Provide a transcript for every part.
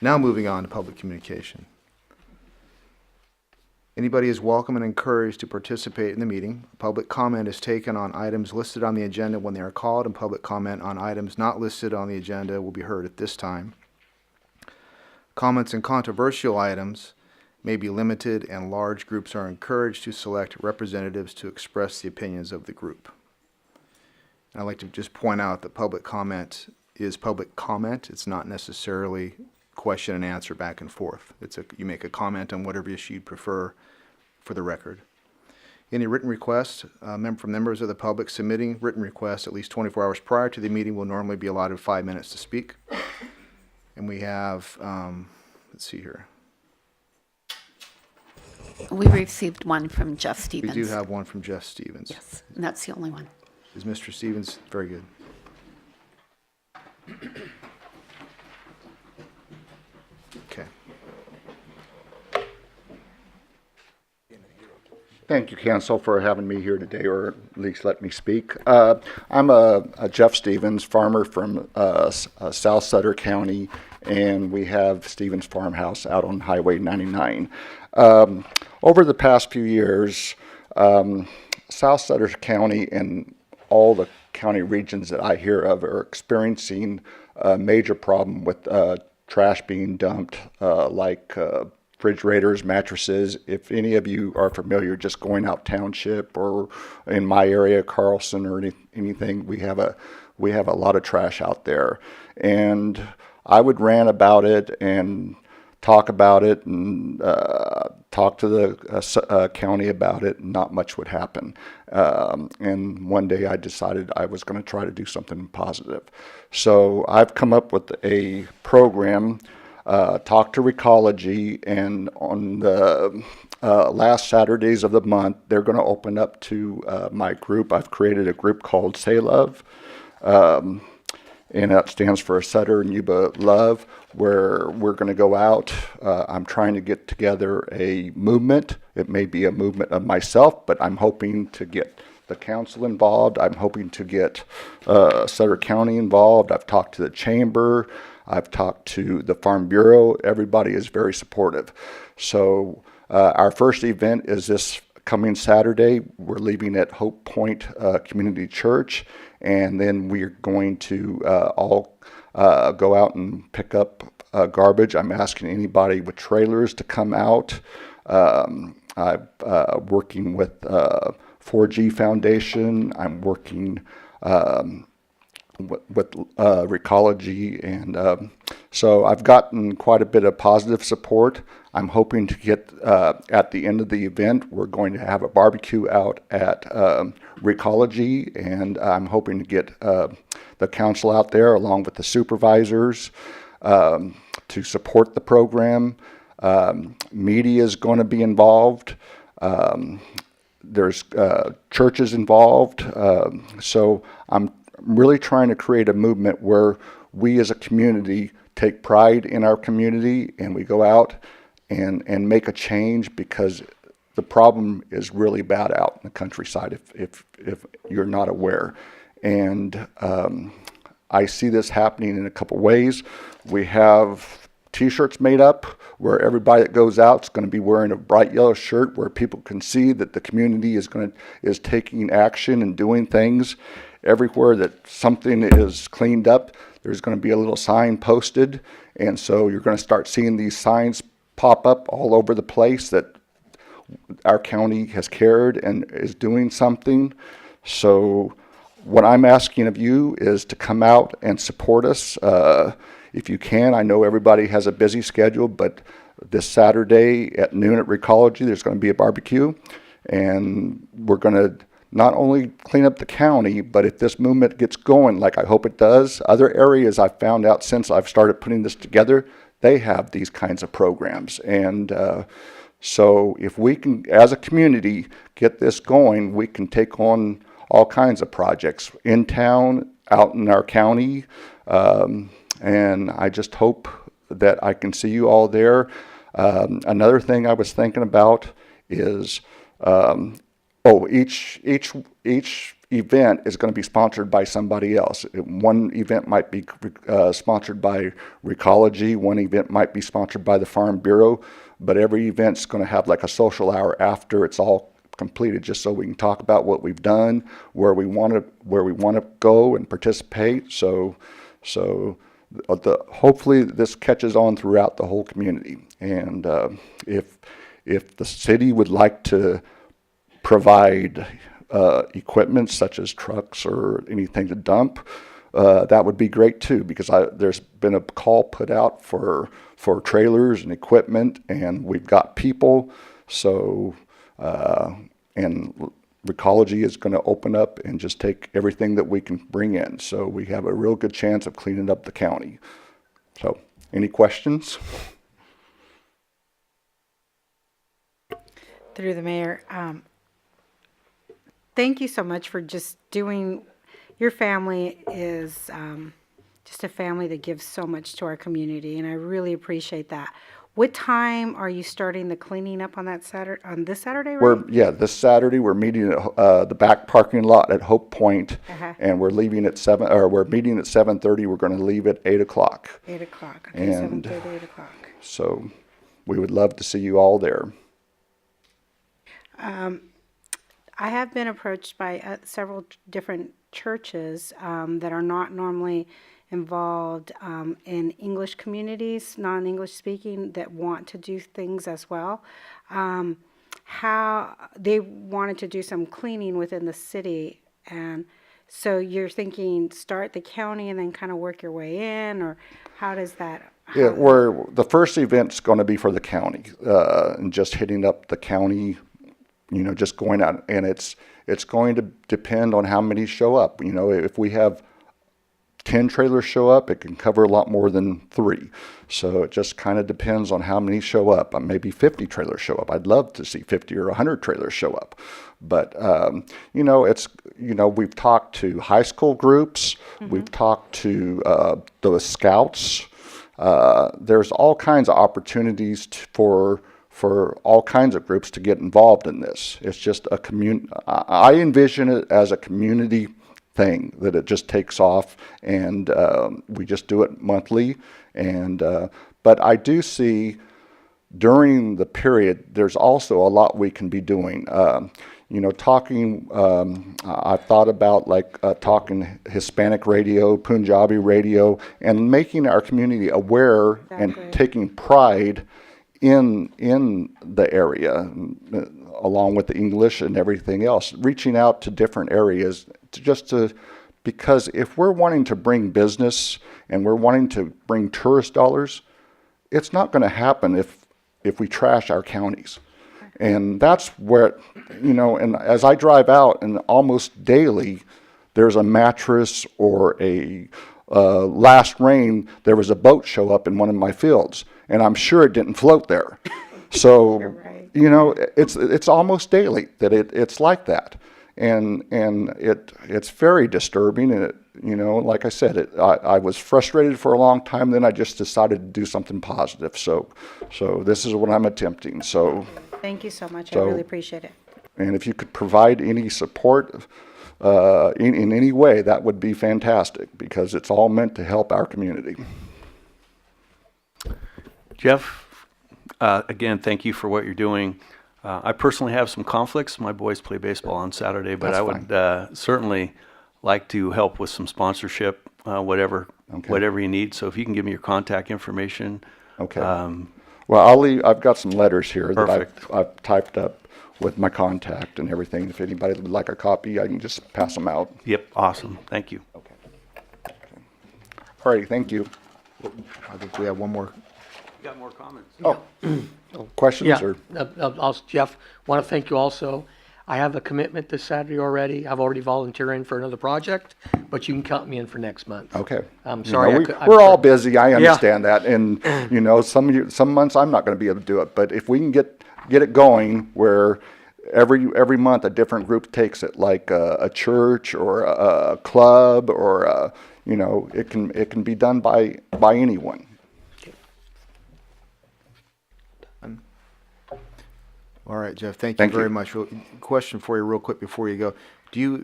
Now moving on to public communication. Anybody is welcome and encouraged to participate in the meeting. Public comment is taken on items listed on the agenda when they are called, and public comment on items not listed on the agenda will be heard at this time. Comments and controversial items may be limited, and large groups are encouraged to select representatives to express the opinions of the group. And I'd like to just point out that public comment is public comment. It's not necessarily question and answer back and forth. You make a comment on whatever issue you prefer for the record. Any written requests from members of the public submitting written requests at least 24 hours prior to the meeting will normally be allotted 5 minutes to speak. And we have, let's see here. We received one from Jeff We Stevens. do have one from Jeff Stevens. Yes, and that's the only one. Is Mr. Stevens? Very good. Okay. Thank you, Council, for having me here today, or at least let me speak. I'm a Jeff Stevens farmer from South Sutter County, and we have Stevens Farmhouse out on Highway 99. Over the past few years, South Sutter County and all the county regions that I hear of are experiencing a major problem with trash being dumped, like refrigerators, mattresses. If any of you are familiar, just going out township or in my area, Carlson or anything, we have a lot of trash out there. And I would rant about it and talk about it and talk to the county about it, and not much would happen. And one day I decided I was going to try to do something positive. So I've come up with a program, Talk to Recology, and on the last Saturdays of the month, they're going to open up to my group. I've created a group called Say Love. And that stands for Sutter and Yuba Love, where we're going to go out. I'm trying to get together a movement. It may be a movement of myself, but I'm hoping to get the council involved. I'm hoping to get Sutter County involved. I've talked to the chamber. I've talked to the Farm Bureau. Everybody is very supportive. So our first event is this coming Saturday. We're leaving at Hope Point Community Church, and then we're going to all go out and pick up garbage. I'm asking anybody with trailers to come out. I'm working with 4G Foundation. I'm working with Recology, and so I've gotten quite a bit of positive support. I'm hoping to get, at the end of the event, we're going to have a barbecue out at Recology, and I'm hoping to get the council out there along with the supervisors to support the program. Media is going to be involved. There's churches involved. So I'm really trying to create a movement where we as a community take pride in our community, and we go out and make a change, because the problem is really bad out in the countryside if you're not aware. And I see this happening in a couple ways. We have T-shirts made up where everybody that goes out is going to be wearing a bright yellow shirt, where people can see that the community is taking action and doing things. Everywhere that something is cleaned up, there's going to be a little sign posted, and so you're going to start seeing these signs pop up all over the place that our county has cared and is doing something. So what I'm asking of you is to come out and support us if you can. I know everybody has a busy schedule, but this Saturday at noon at Recology, there's going to be a barbecue, and we're going to not only clean up the county, but if this movement gets going, like I hope it does, other areas I've found out since I've started putting this together, they have these kinds of programs. And so if we can, as a community, get this going, we can take on all kinds of projects in town, out in our county. And I just hope that I can see you all there. Another thing I was thinking about is, each event is going to be sponsored by somebody else. One event might be sponsored by Recology, one event might be sponsored by the Farm Bureau, but every event's going to have like a social hour after it's all completed, just so we can talk about what we've done, where we want to go and participate. So hopefully this catches on throughout the whole community. And if the city would like to provide equipment such as trucks or anything to dump, that would be great too, because there's been a call put out for trailers and equipment, and we've got people. So and Recology is going to open up and just take everything that we can bring in. So we have a real good chance of cleaning up the county. So any questions? Through the mayor, thank you so much for just doing. Your family is just a family that gives so much to our community, and I really appreciate that. What time are you starting the cleaning up on that Saturday? On this Saturday, right? This Saturday we're meeting at the back parking lot at Hope Point, and we're leaving at we're meeting at 7:30. We're going to leave at 8 o'clock. 8 o'clock. Okay, And 7:30, 8 o'clock. So we would love to see you all there. I have been approached by several different churches that are not normally involved in English communities, non-English speaking, that want to do things as well. How they wanted to do some cleaning within the city, and so you're thinking start the county and then kind of work your way in, or how does that? Yeah, where the first event's going to be for the county, and just hitting up the county, just going out, and it's going to depend on how many show up. If we have 10 trailers show up, it can cover a lot more than 3. So it just kind of depends on how many show up. Maybe 50 trailers show up. I'd love to see 50 or 100 trailers show up. But, we've talked to high school groups. Mm-hmm. We've talked to the scouts. There's all kinds of opportunities for all kinds of groups to get involved in this. It's just a I envision it as a community thing, that it just takes off, and we just do it monthly. And but I do see during the period there's also a lot we can be doing. Talking. I've thought about talking Hispanic radio, Punjabi radio, and making our community aware and taking pride in the area, along with the English and everything else, reaching out to different areas because if we're wanting to bring business and we're wanting to bring tourist dollars, it's not going to happen if we trash our counties. And that's where, and as I drive out, and almost daily there's a mattress or a last rain, there was a boat show up in one of my fields, and I'm sure it didn't float there. So, right. It's almost daily that it's like that. And it's very disturbing, and like I said, I was frustrated for a long time. Then I just decided to do something positive. So this is what I'm attempting. So thank you so much. I really appreciate it. And if you could provide any support in any way, that would be fantastic, because it's all meant to help our community. Jeff, again, thank you for what you're doing. I personally have some conflicts. My boys play baseball on Saturday, but That's I would certainly like to help with some sponsorship, whatever you need. So if you can give me your contact information. Okay. Well, I've got some letters here Perfect. that I've typed up with my contact and everything. If anybody would like a copy, I can just pass them out. Yep, awesome. Thank you. Okay. All righty, thank you. I think we have one more. You got more comments? Questions? Yeah, Or? Jeff, want to thank you also. I have a commitment this Saturday already. I've already volunteered for another project, but you can count me in for next month. Okay. I'm sorry. We're all busy. I understand that, and some months I'm not going to be able to do it. But if we can get it going, where every month a different group takes it, like a church or a club, or it can be done by anyone. All right, Jeff, thank you Thank you. very much. Question for you real quick before you go.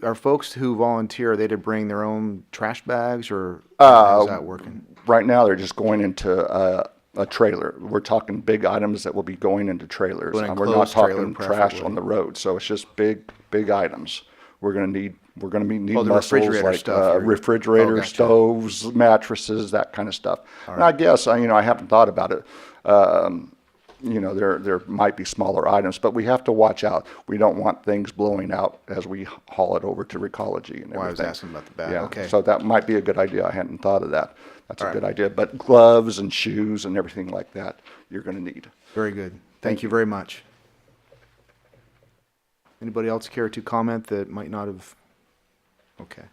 Are folks who volunteer, are they to bring their own trash bags, or how's that working? Right now, they're just going into a trailer. We're talking big items that will be going into trailers. An We're not enclosed trailer, talking trash preferably. on the road. So it's just big items. We're going to need Oh, the muscles refrigerator like stuff, you're- refrigerator, oh, gotcha. stoves, mattresses, that kind of stuff. And I guess I haven't thought about it. There might be smaller items, but we have to watch out. We don't want things blowing out as we haul it over to Recology and everything. Well, I was asking about the bag. Yeah, Okay. so that might be a good idea. I hadn't thought of that. That's a good idea. But gloves and shoes and everything like that, you're going to need. Very good. Thank you very much. Anybody else care to comment that might not have? Okay.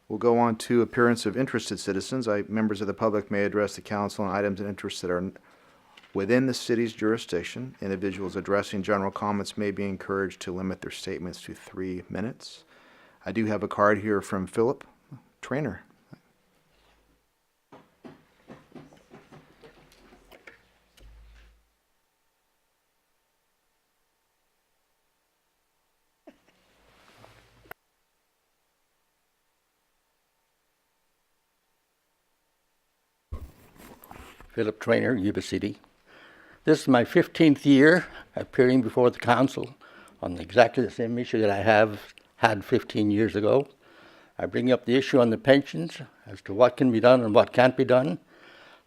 We'll go on to appearance of interested citizens. Members of the public may address the council on items and interests that are within the city's jurisdiction. Individuals addressing general comments may be encouraged to limit their statements to 3 minutes. I do have a card here from Philip Trainer. Philip Trainer, Yuba City. This is my 15th year appearing before the council on exactly the same issue that I have had 15 years ago. I bring up the issue on the pensions as to what can be done and what can't be done.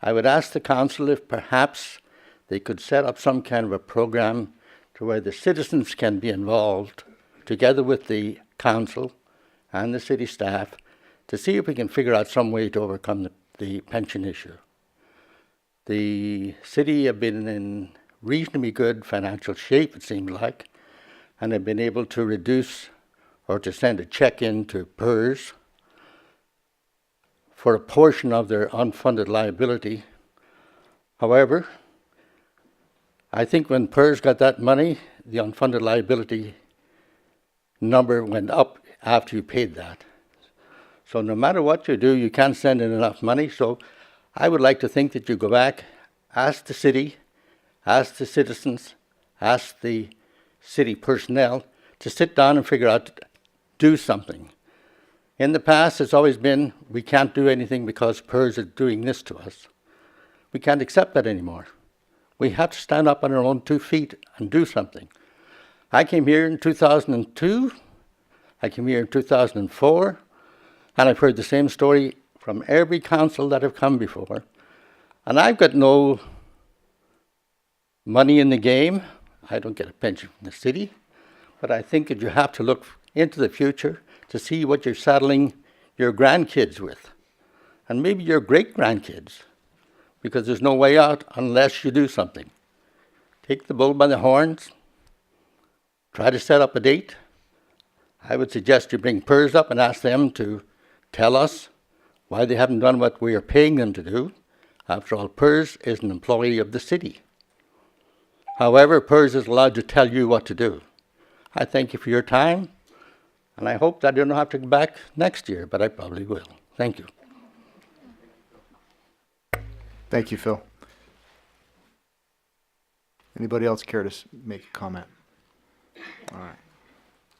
I would ask the council if perhaps they could set up some kind of a program to where the citizens can be involved together with the council and the city staff to see if we can figure out some way to overcome the pension issue. The city have been in reasonably good financial shape, it seems like, and have been able to reduce or to send a check in to PERS for a portion of their unfunded liability. However, I think when PERS got that money, the unfunded liability number went up after you paid that. So no matter what you do, you can't send in enough money. So I would like to think that you go back, ask the city, ask the citizens, ask the city personnel to sit down and figure out, do something. In the past, it's always been, we can't do anything because PERS is doing this to us. We can't accept that anymore. We have to stand up on our own 2 feet and do something. I came here in 2002, I came here in 2004, and I've heard the same story from every council that have come before. And I've got no money in the game. I don't get a pension from the city. But I think that you have to look into the future to see what you're saddling your grandkids with, and maybe your great-grandkids, because there's no way out unless you do something. Take the bull by the horns, try to set up a date. I would suggest you bring PERS up and ask them to tell us why they haven't done what we are paying them to do. After all, PERS is an employee of the city. However, PERS is allowed to tell you what to do. I thank you for your time, and I hope that I don't have to come back next year, but I probably will. Thank you. Thank you, Phil. Anybody else care to make a comment? All right.